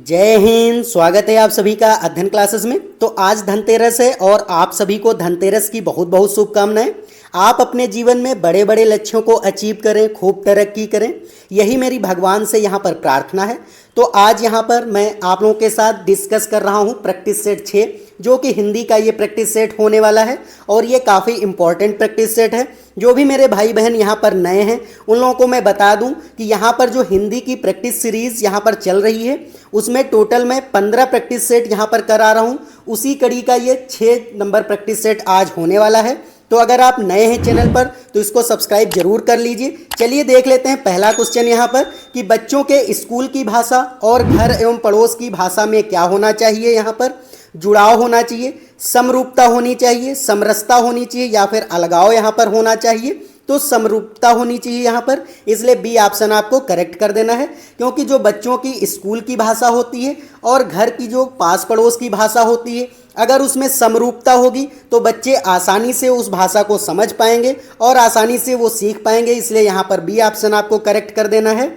जय हिंद। स्वागत है आप सभी का अध्ययन क्लासेस में। तो आज धनतेरस है और आप सभी को धनतेरस की बहुत बहुत शुभकामनाएं। आप अपने जीवन में बड़े बड़े लक्ष्यों को अचीव करें, खूब तरक्की करें, यही मेरी भगवान से यहाँ पर प्रार्थना है। तो आज यहाँ पर मैं आप लोगों के साथ डिस्कस कर रहा हूँ प्रैक्टिस सेट 6, जो कि हिंदी का ये प्रैक्टिस सेट होने वाला है और ये काफ़ी इंपॉर्टेंट प्रैक्टिस सेट है। जो भी मेरे भाई बहन यहाँ पर नए हैं उन लोगों को मैं बता दूं कि यहाँ पर जो हिंदी की प्रैक्टिस सीरीज़ यहाँ पर चल रही है उसमें टोटल मैं 15 प्रैक्टिस सेट यहाँ पर करा रहा हूँ। उसी कड़ी का ये 6 नंबर प्रैक्टिस सेट आज होने वाला है। तो अगर आप नए हैं चैनल पर तो इसको सब्सक्राइब जरूर कर लीजिए। चलिए देख लेते हैं पहला क्वेश्चन यहाँ पर कि बच्चों के स्कूल की भाषा और घर एवं पड़ोस की भाषा में क्या होना चाहिए। यहाँ पर जुड़ाव होना चाहिए, समरूपता होनी चाहिए, समरसता होनी चाहिए या फिर अलगाव यहाँ पर होना चाहिए। तो समरूपता होनी चाहिए यहाँ पर, इसलिए बी ऑप्शन आपको करेक्ट कर देना है। क्योंकि जो बच्चों की स्कूल की भाषा होती है और घर की जो पास पड़ोस की भाषा होती है, अगर उसमें समरूपता होगी तो बच्चे आसानी से उस भाषा को समझ पाएंगे और आसानी से वो सीख पाएंगे। इसलिए यहाँ पर बी ऑप्शन आपको करेक्ट कर देना है।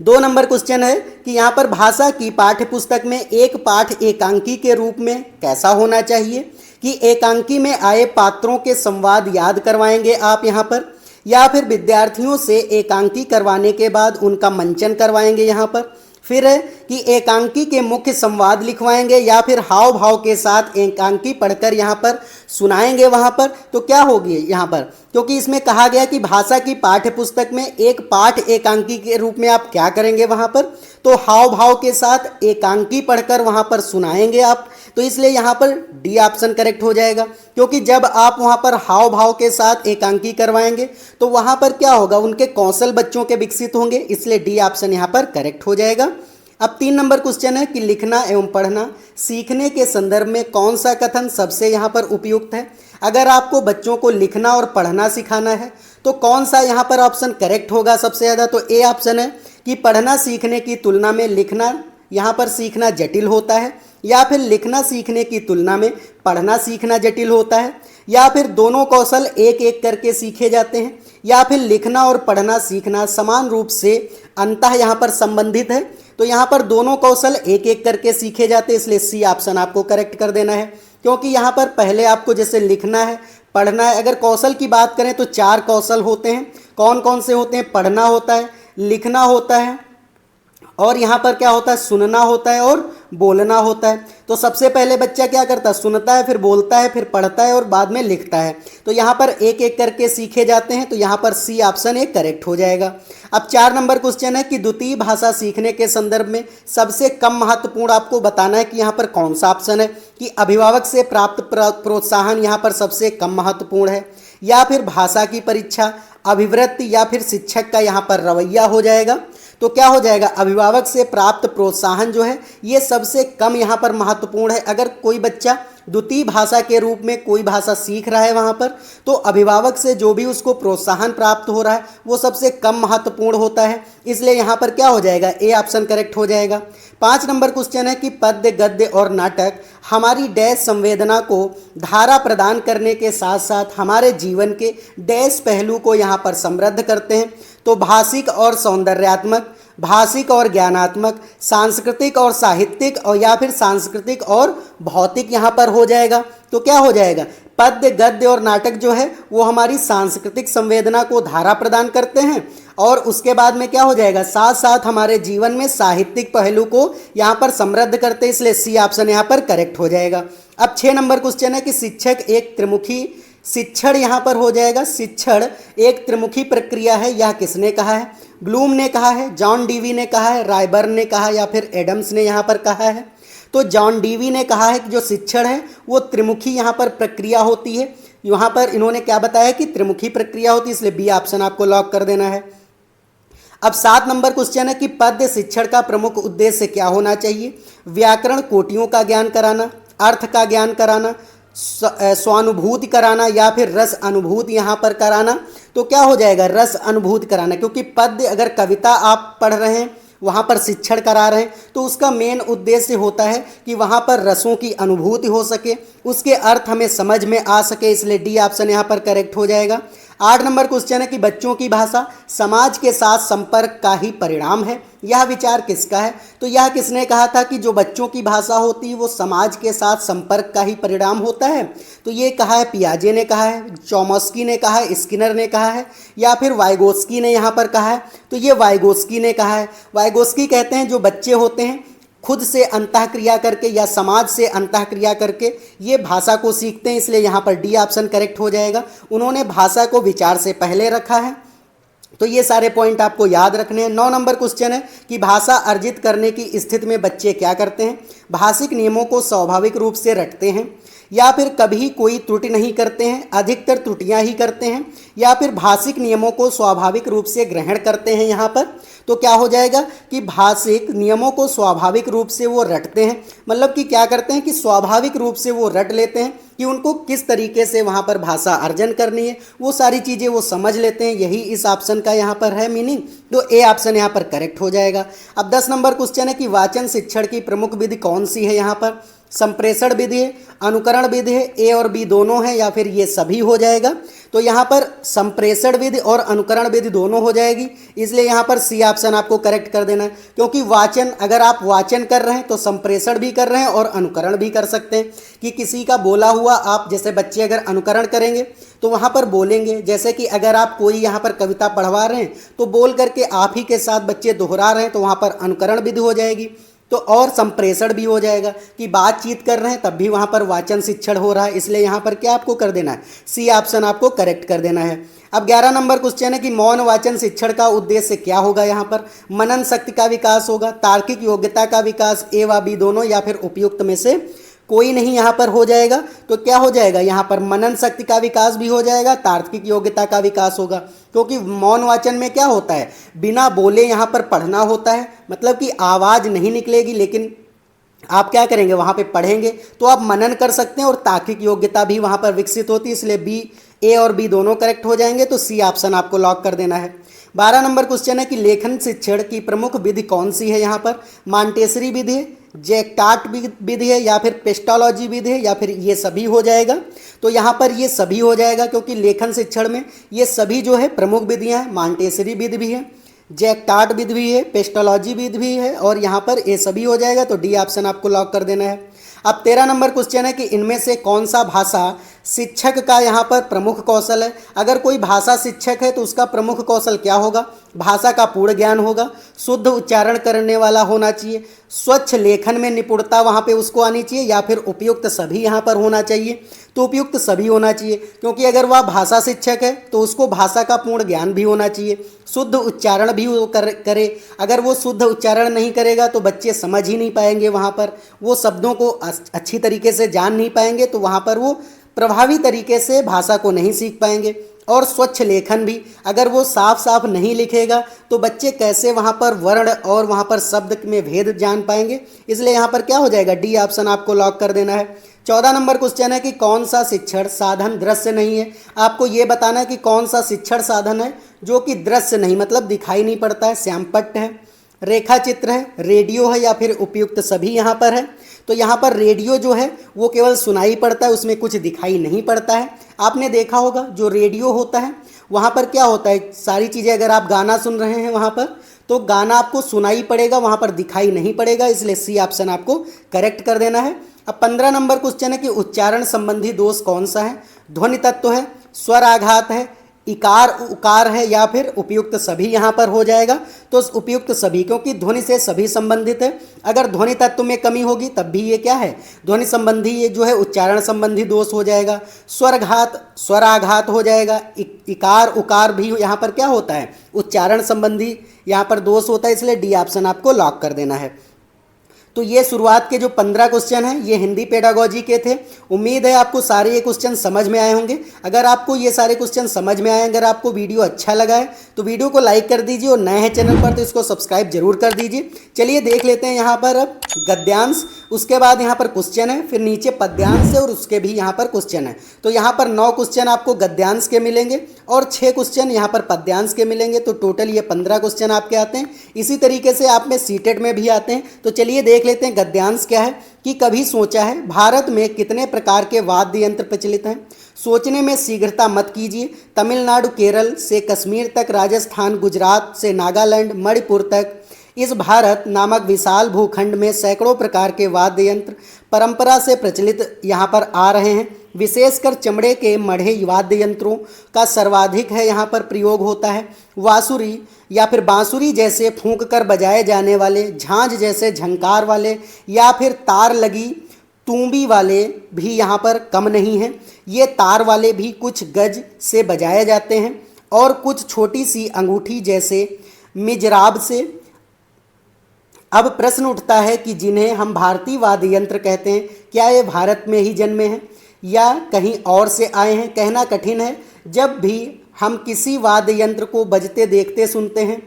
2 नंबर क्वेश्चन है कि यहाँ पर भाषा की पाठ्य पुस्तक में एक पाठ एकांकी के रूप में कैसा होना चाहिए। कि एकांकी में आए पात्रों के संवाद याद करवाएंगे आप यहाँ पर, या फिर विद्यार्थियों से एकांकी करवाने के बाद उनका मंचन करवाएंगे यहाँ पर। फिर है कि एकांकी के मुख्य संवाद लिखवाएंगे या फिर हाव भाव के साथ एकांकी पढ़कर यहाँ पर सुनाएंगे वहाँ पर। तो क्या होगी यहाँ पर, क्योंकि इसमें कहा गया कि भाषा की पाठ्य पुस्तक में एक पाठ एकांकी के रूप में आप क्या करेंगे वहाँ पर, तो हाव भाव के साथ एकांकी पढ़कर वहाँ पर सुनाएंगे आप। तो इसलिए यहाँ पर डी ऑप्शन करेक्ट हो जाएगा। क्योंकि जब आप वहाँ पर हाव भाव के साथ एकांकी करवाएंगे तो वहाँ पर क्या होगा, उनके कौशल बच्चों के विकसित होंगे। इसलिए डी ऑप्शन यहाँ पर करेक्ट हो जाएगा। अब 3 नंबर क्वेश्चन है कि लिखना एवं पढ़ना सीखने के संदर्भ में कौन सा कथन सबसे यहाँ पर उपयुक्त है। अगर आपको बच्चों को लिखना और पढ़ना सिखाना है तो कौन सा यहाँ पर ऑप्शन करेक्ट होगा सबसे ज़्यादा, तो ए ऑप्शन है कि पढ़ना सीखने की तुलना में लिखना यहाँ पर सीखना जटिल होता है, या फिर लिखना सीखने की तुलना में पढ़ना सीखना जटिल होता है, या फिर दोनों कौशल एक एक करके सीखे जाते हैं, या फिर लिखना और पढ़ना सीखना समान रूप से अंततः यहाँ पर संबंधित है। तो यहाँ पर दोनों कौशल एक एक करके सीखे जाते हैं। इसलिए सी ऑप्शन आपको करेक्ट कर देना है। क्योंकि यहाँ पर पहले आपको जैसे लिखना है, पढ़ना है, अगर कौशल की बात करें तो 4 कौशल होते हैं। कौन कौन से होते हैं, पढ़ना होता है, लिखना होता है, और यहाँ पर क्या होता है, सुनना होता है और बोलना होता है। तो सबसे पहले बच्चा क्या करता है, सुनता है, फिर बोलता है, फिर पढ़ता है और बाद में लिखता है। तो यहाँ पर एक एक करके सीखे जाते हैं। तो यहाँ पर सी ऑप्शन एक करेक्ट हो जाएगा। अब 4 नंबर क्वेश्चन है कि द्वितीय भाषा सीखने के संदर्भ में सबसे कम महत्वपूर्ण आपको बताना है कि यहाँ पर कौन सा ऑप्शन है। कि अभिभावक से प्राप्त प्रोत्साहन यहाँ पर सबसे कम महत्वपूर्ण है, या फिर भाषा की परीक्षा, अभिवृत्ति, या फिर शिक्षक का यहाँ पर रवैया हो जाएगा। तो क्या हो जाएगा, अभिभावक से प्राप्त प्रोत्साहन जो है ये सबसे कम यहाँ पर महत्वपूर्ण है। अगर कोई बच्चा द्वितीय भाषा के रूप में कोई भाषा सीख रहा है वहाँ पर, तो अभिभावक से जो भी उसको प्रोत्साहन प्राप्त हो रहा है वो सबसे कम महत्वपूर्ण होता है। इसलिए यहाँ पर क्या हो जाएगा, ए ऑप्शन करेक्ट हो जाएगा। 5 नंबर क्वेश्चन है कि पद्य, गद्य और नाटक हमारी डैश संवेदना को धारा प्रदान करने के साथ साथ हमारे जीवन के डैश पहलू को यहाँ पर समृद्ध करते हैं। तो भाषिक और सौंदर्यात्मक, भाषिक और ज्ञानात्मक, सांस्कृतिक और साहित्यिक, और या फिर सांस्कृतिक और भौतिक यहाँ पर हो जाएगा। तो क्या हो जाएगा, पद्य, गद्य और नाटक जो है वो हमारी सांस्कृतिक संवेदना को धारा प्रदान करते हैं, और उसके बाद में क्या हो जाएगा, साथ साथ हमारे जीवन में साहित्यिक पहलू को यहाँ पर समृद्ध करते हैं। इसलिए सी ऑप्शन यहाँ पर करेक्ट हो जाएगा। अब 6 नंबर क्वेश्चन है कि शिक्षक एक त्रिमुखी, शिक्षण यहाँ पर हो जाएगा, शिक्षण एक त्रिमुखी प्रक्रिया है, यह किसने कहा है। ब्लूम ने कहा है, जॉन डीवी ने कहा है, रायबर्न ने कहा, या फिर एडम्स ने यहाँ पर कहा है। तो जॉन डीवी ने कहा है कि जो शिक्षण है वो त्रिमुखी यहाँ पर प्रक्रिया होती है। यहाँ पर इन्होंने क्या बताया कि त्रिमुखी प्रक्रिया होती है। इसलिए बी ऑप्शन आपको लॉक कर देना है। अब 7 नंबर क्वेश्चन है कि पद्य शिक्षण का प्रमुख उद्देश्य क्या होना चाहिए। व्याकरण कोटियों का ज्ञान कराना, अर्थ का ज्ञान कराना, स्वानुभूति कराना, या फिर रस अनुभूति यहाँ पर कराना। तो क्या हो जाएगा, रस अनुभूति कराना। क्योंकि पद्य अगर कविता आप पढ़ रहे हैं, वहाँ पर शिक्षण करा रहे हैं, तो उसका मेन उद्देश्य होता है कि वहाँ पर रसों की अनुभूति हो सके, उसके अर्थ हमें समझ में आ सके। इसलिए डी ऑप्शन यहाँ पर करेक्ट हो जाएगा। 8 नंबर क्वेश्चन है कि बच्चों की भाषा समाज के साथ संपर्क का ही परिणाम है। यह विचार किसका है? तो यह किसने कहा था कि जो बच्चों की भाषा होती है वो समाज के साथ संपर्क का ही परिणाम होता है? तो ये कहा है पियाजे ने कहा है, चॉम्स्की ने कहा है, स्किनर ने कहा है, या फिर वाइगोस्की ने यहाँ पर कहा है? तो ये वाइगोस्की ने कहा है। वाइगोस्की कहते हैं जो बच्चे होते हैं खुद से अंतःक्रिया करके या समाज से अंतःक्रिया करके ये भाषा को सीखते हैं, इसलिए यहाँ पर डी ऑप्शन करेक्ट हो जाएगा। उन्होंने भाषा को विचार से पहले रखा है। तो ये सारे पॉइंट आपको याद रखने हैं। 9 नंबर क्वेश्चन है कि भाषा अर्जित करने की स्थिति में बच्चे क्या करते हैं? भाषिक नियमों को स्वाभाविक रूप से रटते हैं, या फिर कभी कोई त्रुटि नहीं करते हैं, अधिकतर त्रुटियां ही करते हैं, या फिर भाषिक नियमों को स्वाभाविक रूप से ग्रहण करते हैं। यहाँ पर तो क्या हो जाएगा कि भाषिक नियमों को स्वाभाविक रूप से वो रटते हैं, मतलब कि क्या करते हैं कि स्वाभाविक रूप से वो रट लेते हैं कि उनको किस तरीके से वहाँ पर भाषा अर्जन करनी है, वो सारी चीज़ें वो समझ लेते हैं। यही इस ऑप्शन का यहाँ पर है मीनिंग। तो ए ऑप्शन यहाँ पर करेक्ट हो जाएगा। अब 10 नंबर क्वेश्चन है कि वाचन शिक्षण की प्रमुख विधि कौन सी है? यहाँ पर संप्रेषण विधि है, अनुकरण विधि है, ए और बी दोनों है, या फिर ये सभी हो जाएगा? तो यहाँ पर संप्रेषण विधि और अनुकरण विधि दोनों हो जाएगी, इसलिए यहाँ पर सी ऑप्शन आपको करेक्ट कर देना है। क्योंकि वाचन, अगर आप वाचन कर रहे हैं तो संप्रेषण भी कर रहे हैं और अनुकरण भी कर सकते हैं कि किसी का बोला हुआ आप, जैसे बच्चे अगर अनुकरण करेंगे तो वहाँ पर बोलेंगे। जैसे कि अगर आप कोई यहाँ पर कविता पढ़वा रहे हैं तो बोल करके आप ही के साथ बच्चे दोहरा रहे हैं, तो वहाँ पर अनुकरण विधि हो जाएगी। तो और संप्रेषण भी हो जाएगा कि बातचीत कर रहे हैं तब भी वहाँ पर वाचन शिक्षण हो रहा है, इसलिए यहाँ पर क्या आपको कर देना है? सी ऑप्शन आपको करेक्ट कर देना है। अब 11 नंबर क्वेश्चन है कि मौन वाचन शिक्षण का उद्देश्य क्या होगा? यहाँ पर मनन शक्ति का विकास होगा, तार्किक योग्यता का विकास, ए व बी दोनों, या फिर उपयुक्त में से कोई नहीं यहाँ पर हो जाएगा। तो क्या हो जाएगा? यहाँ पर मनन शक्ति का विकास भी हो जाएगा, तार्किक योग्यता का विकास होगा। क्योंकि मौन वाचन में क्या होता है, बिना बोले यहाँ पर पढ़ना होता है, मतलब कि आवाज़ नहीं निकलेगी, लेकिन आप क्या करेंगे वहाँ पे पढ़ेंगे तो आप मनन कर सकते हैं और तार्किक योग्यता भी वहाँ पर विकसित होती है, इसलिए बी, ए और बी दोनों करेक्ट हो जाएंगे। तो सी ऑप्शन आपको लॉक कर देना है। 12 नंबर क्वेश्चन है कि लेखन शिक्षण की प्रमुख विधि कौन सी है? यहाँ पर मॉन्टेसरी विधि है, जैक्टार्ट विधि है, या फिर पेस्टोलॉजी विधि है, या फिर ये सभी हो जाएगा? तो यहाँ पर ये सभी हो जाएगा, क्योंकि लेखन शिक्षण में ये सभी जो है प्रमुख विधियाँ हैं। मॉन्टेसरी विधि भी है, जैक्टार्ट विधि भी है, पेस्टोलॉजी विधि भी है, और यहाँ पर ये सभी हो जाएगा। तो डी ऑप्शन आपको लॉक कर देना है। अब 13 नंबर क्वेश्चन है कि इनमें से कौन सा भाषा शिक्षक का यहाँ पर प्रमुख कौशल है? अगर कोई भाषा शिक्षक है तो उसका प्रमुख कौशल क्या होगा? भाषा का पूर्ण ज्ञान होगा, शुद्ध उच्चारण करने वाला होना चाहिए, स्वच्छ लेखन में निपुणता वहाँ पे उसको आनी चाहिए, या फिर उपयुक्त सभी यहाँ पर होना चाहिए? तो उपयुक्त सभी होना चाहिए, क्योंकि अगर वह भाषा शिक्षक है तो उसको भाषा का पूर्ण ज्ञान भी होना चाहिए, शुद्ध उच्चारण भी वो करे। अगर वो शुद्ध उच्चारण नहीं करेगा तो बच्चे समझ ही नहीं पाएंगे, वहाँ पर वो शब्दों को अच्छी तरीके से जान नहीं पाएंगे, तो वहाँ पर वो प्रभावी तरीके से भाषा को नहीं सीख पाएंगे। और स्वच्छ लेखन भी, अगर वो साफ साफ नहीं लिखेगा तो बच्चे कैसे वहाँ पर वर्ण और वहाँ पर शब्द में भेद जान पाएंगे? इसलिए यहाँ पर क्या हो जाएगा? डी ऑप्शन आपको लॉक कर देना है। 14 नंबर क्वेश्चन है कि कौन सा शिक्षण साधन दृश्य नहीं है? आपको ये बताना है कि कौन सा शिक्षण साधन है जो कि दृश्य नहीं, मतलब दिखाई नहीं पड़ता है। श्यामपट्ट है, रेखा चित्र है, रेडियो है, या फिर उपयुक्त सभी यहाँ पर है? तो यहाँ पर रेडियो जो है वो केवल सुनाई पड़ता है, उसमें कुछ दिखाई नहीं पड़ता है। आपने देखा होगा जो रेडियो होता है वहाँ पर क्या होता है, सारी चीज़ें, अगर आप गाना सुन रहे हैं वहाँ पर तो गाना आपको सुनाई पड़ेगा, वहाँ पर दिखाई नहीं पड़ेगा, इसलिए सी ऑप्शन आपको करेक्ट कर देना है। अब 15 नंबर क्वेश्चन है कि उच्चारण संबंधी दोष कौन सा है? ध्वनि तत्व है, स्वर आघात है, इकार उकार है, या फिर उपयुक्त सभी यहाँ पर हो जाएगा? तो उपयुक्त सभी, क्योंकि ध्वनि से सभी संबंधित है। अगर ध्वनि तत्व में कमी होगी तब भी ये क्या है, ध्वनि संबंधी, ये जो है उच्चारण संबंधी दोष हो जाएगा। स्वराघात हो जाएगा, इकार उकार भी यहाँ पर क्या होता है, उच्चारण संबंधी यहाँ पर दोष होता है, इसलिए डी ऑप्शन आपको लॉक कर देना है। तो ये शुरुआत के जो 15 क्वेश्चन हैं ये हिंदी पेडागोजी के थे। उम्मीद है आपको सारे ये क्वेश्चन समझ में आए होंगे। अगर आपको ये सारे क्वेश्चन समझ में आए, अगर आपको वीडियो अच्छा लगा है तो वीडियो को लाइक कर दीजिए, और नए हैं चैनल पर तो इसको सब्सक्राइब जरूर कर दीजिए। चलिए देख लेते हैं यहाँ पर अब गद्यांश, उसके बाद यहाँ पर क्वेश्चन है, फिर नीचे पद्यांश है, और उसके भी यहाँ पर क्वेश्चन है। तो यहाँ पर 9 क्वेश्चन आपको गद्यांश के मिलेंगे और 6 क्वेश्चन यहाँ पर पद्यांश के मिलेंगे। तो टोटल ये 15 क्वेश्चन आपके आते हैं। इसी तरीके से आप में सीटेट में भी आते हैं। तो चलिए देख लेते हैं गद्यांश क्या है। कि कभी सोचा है भारत में कितने प्रकार के वाद्य यंत्र प्रचलित हैं? सोचने में शीघ्रता मत कीजिए। तमिलनाडु केरल से कश्मीर तक, राजस्थान गुजरात से नागालैंड मणिपुर तक, इस भारत नामक विशाल भूखंड में सैकड़ों प्रकार के वाद्य यंत्र परंपरा से प्रचलित यहाँ पर आ रहे हैं। विशेषकर चमड़े के मढ़े वाद्य यंत्रों का सर्वाधिक है यहाँ पर प्रयोग होता है। वासुरी या फिर बांसुरी जैसे फूंक कर बजाए जाने वाले, झांझ जैसे झंकार वाले या फिर तार लगी तूंबी वाले भी यहाँ पर कम नहीं हैं। ये तार वाले भी कुछ गज से बजाए जाते हैं और कुछ छोटी सी अंगूठी जैसे मिजराब से। अब प्रश्न उठता है कि जिन्हें हम भारतीय वाद्य यंत्र कहते हैं, क्या ये भारत में ही जन्मे हैं या कहीं और से आए हैं? कहना कठिन है। जब भी हम किसी वाद्य यंत्र को बजते देखते सुनते हैं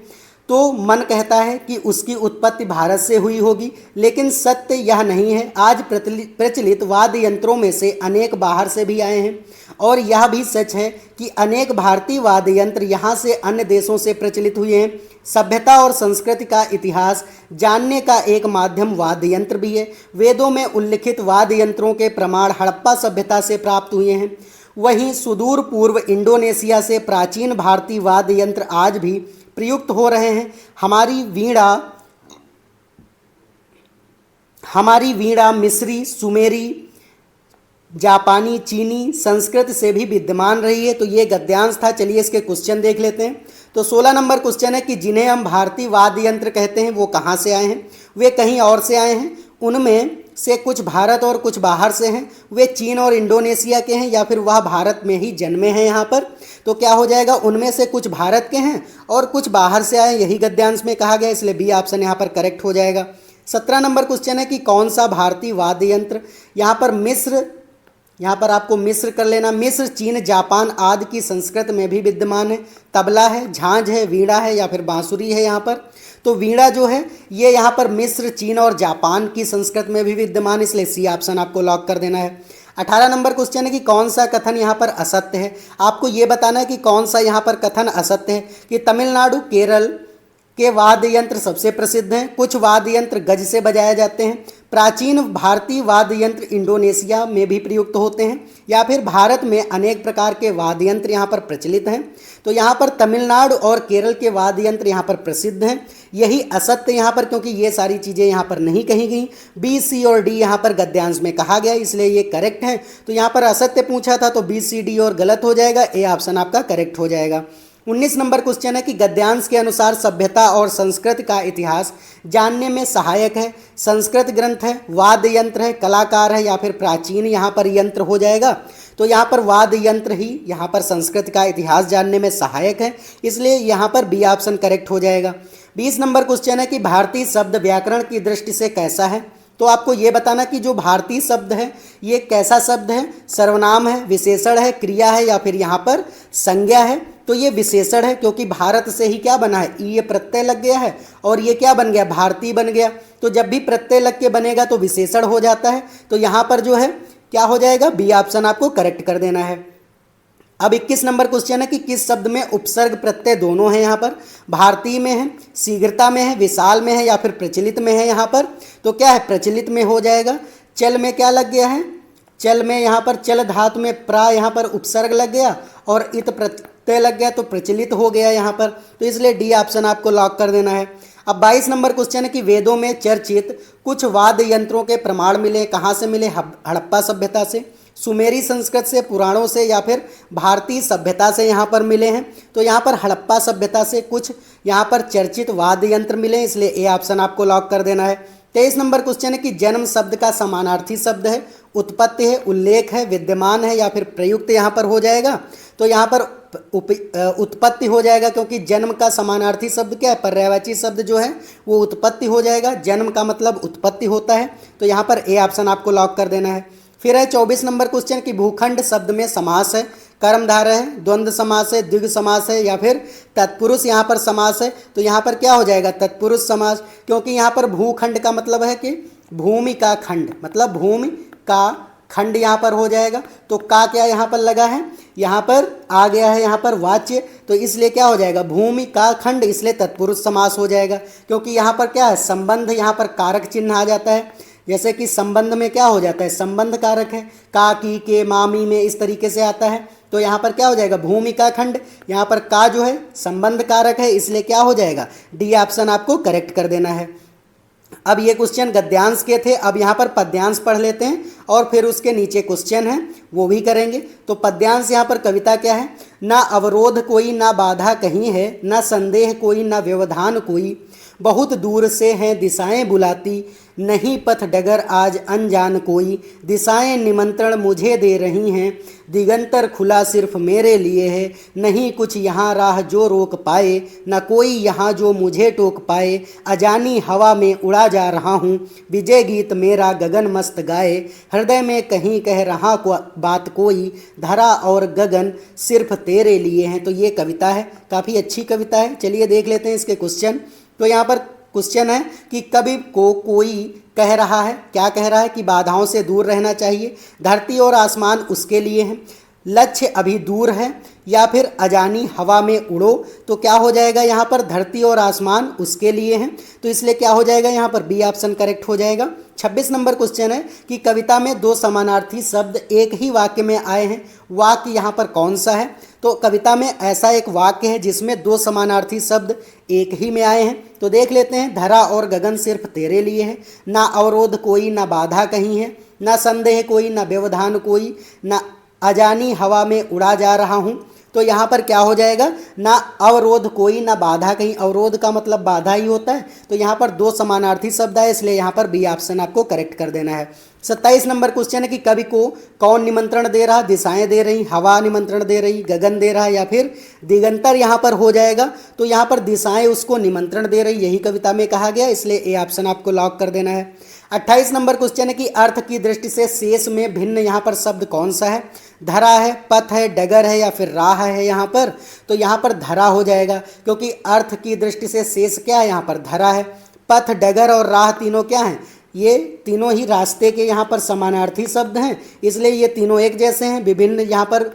तो मन कहता है कि उसकी उत्पत्ति भारत से हुई होगी, लेकिन सत्य यह नहीं है। आज प्रचलित वाद्य यंत्रों में से अनेक बाहर से भी आए हैं और यह भी सच है कि अनेक भारतीय वाद्य यंत्र यहाँ से अन्य देशों से प्रचलित हुए हैं। सभ्यता और संस्कृति का इतिहास जानने का एक माध्यम वाद्य यंत्र भी है। वेदों में उल्लिखित वाद्य यंत्रों के प्रमाण हड़प्पा सभ्यता से प्राप्त हुए हैं। वहीं सुदूर पूर्व इंडोनेशिया से प्राचीन भारतीय वाद्य यंत्र आज भी प्रयुक्त हो रहे हैं। हमारी वीणा मिस्री, सुमेरी, जापानी, चीनी, संस्कृत से भी विद्यमान रही है। तो ये गद्यांश था। चलिए इसके क्वेश्चन देख लेते हैं। तो 16 नंबर क्वेश्चन है कि जिन्हें हम भारतीय वाद्य यंत्र कहते हैं वो कहाँ से आए हैं? वे कहीं और से आए हैं। उनमें से कुछ भारत और कुछ बाहर से हैं। वे चीन और इंडोनेशिया के हैं या फिर वह भारत में ही जन्मे हैं यहाँ पर। तो क्या हो जाएगा? उनमें से कुछ भारत के हैं और कुछ बाहर से आए, यही गद्यांश में कहा गया, इसलिए बी ऑप्शन यहाँ पर करेक्ट हो जाएगा। 17 नंबर क्वेश्चन है कि कौन सा भारतीय वाद्य यंत्र, यहाँ पर मिस्र, यहाँ पर आपको मिस्र कर लेना, मिस्र, चीन, जापान आदि की संस्कृत में भी विद्यमान है। तबला है, झांझ है, वीणा है या फिर बांसुरी है यहाँ पर। तो वीणा जो है ये यहाँ पर मिस्र, चीन और जापान की संस्कृत में भी विद्यमान, इसलिए सी ऑप्शन आपको लॉक कर देना है। 18 नंबर क्वेश्चन है कि कौन सा कथन यहाँ पर असत्य है? आपको ये बताना है कि कौन सा यहाँ पर कथन असत्य है। कि तमिलनाडु केरल के वाद्य यंत्र सबसे प्रसिद्ध हैं, कुछ वाद्य यंत्र गज से बजाए जाते हैं, प्राचीन भारतीय वाद्य यंत्र इंडोनेशिया में भी प्रयुक्त होते हैं, या फिर भारत में अनेक प्रकार के वाद्य यंत्र यहाँ पर प्रचलित हैं। तो यहाँ पर तमिलनाडु और केरल के वाद्य यंत्र यहाँ पर प्रसिद्ध हैं, यही असत्य यहाँ पर, क्योंकि ये सारी चीज़ें यहाँ पर नहीं कही गई। बी, सी और डी यहाँ पर गद्यांश में कहा गया, इसलिए ये करेक्ट है। तो यहाँ पर असत्य पूछा था तो बी, सी, डी और गलत हो जाएगा, ए ऑप्शन आपका करेक्ट हो जाएगा। 19 नंबर क्वेश्चन है कि गद्यांश के अनुसार सभ्यता और संस्कृति का इतिहास जानने में सहायक है। संस्कृत ग्रंथ है, वाद्य यंत्र है, कलाकार है या फिर प्राचीन यहाँ पर यंत्र हो जाएगा। तो यहाँ पर वाद्य यंत्र ही यहाँ पर संस्कृत का इतिहास जानने में सहायक है, इसलिए यहाँ पर बी ऑप्शन करेक्ट हो जाएगा। 20 नंबर क्वेश्चन है कि भारतीय शब्द व्याकरण की दृष्टि से कैसा है? तो आपको ये बताना कि जो भारतीय शब्द है ये कैसा शब्द है? सर्वनाम है, विशेषण है, क्रिया है या फिर यहाँ पर संज्ञा है? तो ये विशेषण है, क्योंकि भारत से ही क्या बना है, ये प्रत्यय लग गया है और ये क्या बन गया, भारतीय बन गया। तो जब भी प्रत्यय लग के बनेगा तो विशेषण हो जाता है। तो यहाँ पर जो है क्या हो जाएगा, बी ऑप्शन आपको करेक्ट कर देना है। अब 21 नंबर क्वेश्चन है कि किस शब्द में उपसर्ग प्रत्यय दोनों हैं? यहाँ पर भारतीय में है, शीघ्रता में है, विशाल में है या फिर प्रचलित में है? यहाँ पर तो क्या है, प्रचलित में हो जाएगा। चल में क्या लग गया है, चल में यहाँ पर चल धातु में प्रा यहाँ पर उपसर्ग लग गया और इत प्रत्यय लग गया, तो प्रचलित हो गया यहाँ पर। तो इसलिए डी ऑप्शन आपको लॉक कर देना है। अब 22 नंबर क्वेश्चन है कि वेदों में चर्चित कुछ वाद्य यंत्रों के प्रमाण मिले, कहाँ से मिले? हड़प्पा सभ्यता से, सुमेरी संस्कृत से, पुराणों से या फिर भारतीय सभ्यता से यहाँ पर मिले हैं। तो यहाँ पर हड़प्पा सभ्यता से कुछ यहाँ पर चर्चित वाद्य यंत्र मिले, इसलिए ए ऑप्शन आपको लॉक कर देना है। 23 नंबर क्वेश्चन है कि जन्म शब्द का समानार्थी शब्द है, उत्पत्ति है, उल्लेख है, विद्यमान है या फिर प्रयुक्त यहाँ पर हो जाएगा। तो यहाँ पर उत्पत्ति हो जाएगा, क्योंकि जन्म का समानार्थी शब्द क्या है, पर्यायवाची शब्द जो है वो उत्पत्ति हो जाएगा। जन्म का मतलब उत्पत्ति होता है, तो यहाँ पर ए ऑप्शन आपको लॉक कर देना है। फिर है 24 नंबर क्वेश्चन कि भूखंड शब्द में समास है, कर्मधारय है, द्वंद्व समास है, द्विग समास है या फिर तत्पुरुष यहाँ पर समास है। तो यहाँ पर क्या हो जाएगा, तत्पुरुष समास, क्योंकि यहाँ पर भूखंड का मतलब है कि भूमि का खंड, मतलब भूमि का खंड यहाँ पर हो जाएगा। तो का क्या यहाँ पर लगा है, यहाँ पर आ गया है यहाँ पर वाच्य, तो इसलिए क्या हो जाएगा, भूमि का खंड, इसलिए तत्पुरुष समास हो जाएगा। क्योंकि यहाँ पर क्या है, संबंध, यहाँ पर कारक चिन्ह आ जाता है। जैसे कि संबंध में क्या हो जाता है, संबंध कारक है, का, की, के, मामी में इस तरीके से आता है। तो यहाँ पर क्या हो जाएगा, भूमिका खंड। यहाँ पर का जो है संबंध कारक है, इसलिए क्या हो जाएगा, डी ऑप्शन आपको करेक्ट कर देना है। अब ये क्वेश्चन गद्यांश के थे, अब यहाँ पर पद्यांश पढ़ लेते हैं और फिर उसके नीचे क्वेश्चन है वो भी करेंगे। तो पद्यांश यहाँ पर कविता क्या है, ना अवरोध कोई ना बाधा कहीं है, ना संदेह कोई ना व्यवधान कोई, बहुत दूर से हैं दिशाएं बुलाती, नहीं पथ डगर आज अनजान कोई, दिशाएं निमंत्रण मुझे दे रही हैं, दिगंतर खुला सिर्फ मेरे लिए है, नहीं कुछ यहाँ राह जो रोक पाए, न कोई यहाँ जो मुझे टोक पाए, अजानी हवा में उड़ा जा रहा हूँ, विजय गीत मेरा गगन मस्त गाए, हृदय में कहीं कह रहा बात कोई, धरा और गगन सिर्फ तेरे लिए हैं। तो ये कविता है, काफ़ी अच्छी कविता है। चलिए देख लेते हैं इसके क्वेश्चन। तो यहाँ पर क्वेश्चन है कि कवि को कोई कह रहा है, क्या कह रहा है कि बाधाओं से दूर रहना चाहिए, धरती और आसमान उसके लिए हैं, लक्ष्य अभी दूर है, या फिर अजानी हवा में उड़ो। तो क्या हो जाएगा यहाँ पर, धरती और आसमान उसके लिए हैं, तो इसलिए क्या हो जाएगा यहाँ पर बी ऑप्शन करेक्ट हो जाएगा। 26 नंबर क्वेश्चन है कि कविता में दो समानार्थी शब्द एक ही वाक्य में आए हैं, वाक्य यहाँ पर कौन सा है। तो कविता में ऐसा एक वाक्य है जिसमें दो समानार्थी शब्द एक ही में आए हैं, तो देख लेते हैं। धरा और गगन सिर्फ तेरे लिए है, ना अवरोध कोई ना बाधा कहीं है, ना संदेह कोई ना व्यवधान कोई, ना अजानी हवा में उड़ा जा रहा हूँ। तो यहाँ पर क्या हो जाएगा, ना अवरोध कोई ना बाधा कहीं, अवरोध का मतलब बाधा ही होता है। तो यहाँ पर दो समानार्थी शब्द है, इसलिए यहाँ पर बी ऑप्शन आपको करेक्ट कर देना है। 27 नंबर क्वेश्चन है कि कवि को कौन निमंत्रण दे रहा, दिशाएं दे रही, हवा निमंत्रण दे रही, गगन दे रहा, या फिर दिगंतर यहाँ पर हो जाएगा। तो यहाँ पर दिशाएं उसको निमंत्रण दे रही, यही कविता में कहा गया, इसलिए ए ऑप्शन आपको लॉक कर देना है। 28 नंबर क्वेश्चन है कि अर्थ की दृष्टि से शेष में भिन्न यहाँ पर शब्द कौन सा है, धरा है, पथ है, डगर है, या फिर राह है यहाँ पर। तो यहाँ पर धरा हो जाएगा, क्योंकि अर्थ की दृष्टि से शेष क्या है, यहाँ पर धरा है। पथ, डगर और राह तीनों क्या हैं, ये तीनों ही रास्ते के यहाँ पर समानार्थी शब्द हैं, इसलिए ये तीनों एक जैसे हैं। विभिन्न यहाँ पर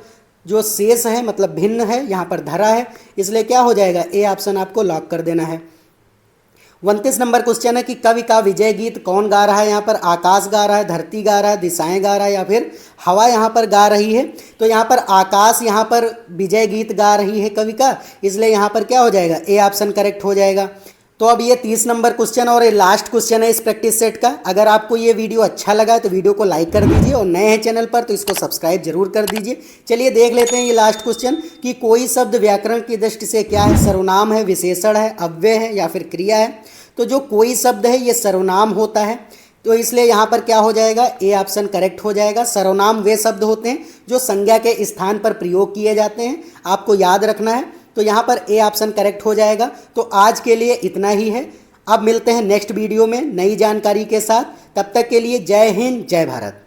जो शेष है मतलब भिन्न है, यहाँ पर धरा है, इसलिए क्या हो जाएगा, ए ऑप्शन आपको लॉक कर देना है। 29 नंबर क्वेश्चन है कि कवि का विजय गीत कौन गा रहा है, यहाँ पर आकाश गा रहा है, धरती गा रहा है, दिशाएं गा रहा है, या फिर हवा यहाँ पर गा रही है। तो यहाँ पर आकाश यहाँ पर विजय गीत गा रही है कवि का, इसलिए यहाँ पर क्या हो जाएगा, ए ऑप्शन करेक्ट हो जाएगा। तो अब ये 30 नंबर क्वेश्चन और ये लास्ट क्वेश्चन है इस प्रैक्टिस सेट का। अगर आपको ये वीडियो अच्छा लगा है तो वीडियो को लाइक कर दीजिए, और नए हैं चैनल पर तो इसको सब्सक्राइब जरूर कर दीजिए। चलिए देख लेते हैं ये लास्ट क्वेश्चन कि कोई शब्द व्याकरण की दृष्टि से क्या है, सर्वनाम है, विशेषण है, अव्यय है, या फिर क्रिया है। तो जो कोई शब्द है ये सर्वनाम होता है, तो इसलिए यहाँ पर क्या हो जाएगा, ए ऑप्शन करेक्ट हो जाएगा। सर्वनाम वे शब्द होते हैं जो संज्ञा के स्थान पर प्रयोग किए जाते हैं, आपको याद रखना है। तो यहाँ पर ए ऑप्शन करेक्ट हो जाएगा। तो आज के लिए इतना ही है, अब मिलते हैं नेक्स्ट वीडियो में नई जानकारी के साथ। तब तक के लिए जय हिंद, जय भारत।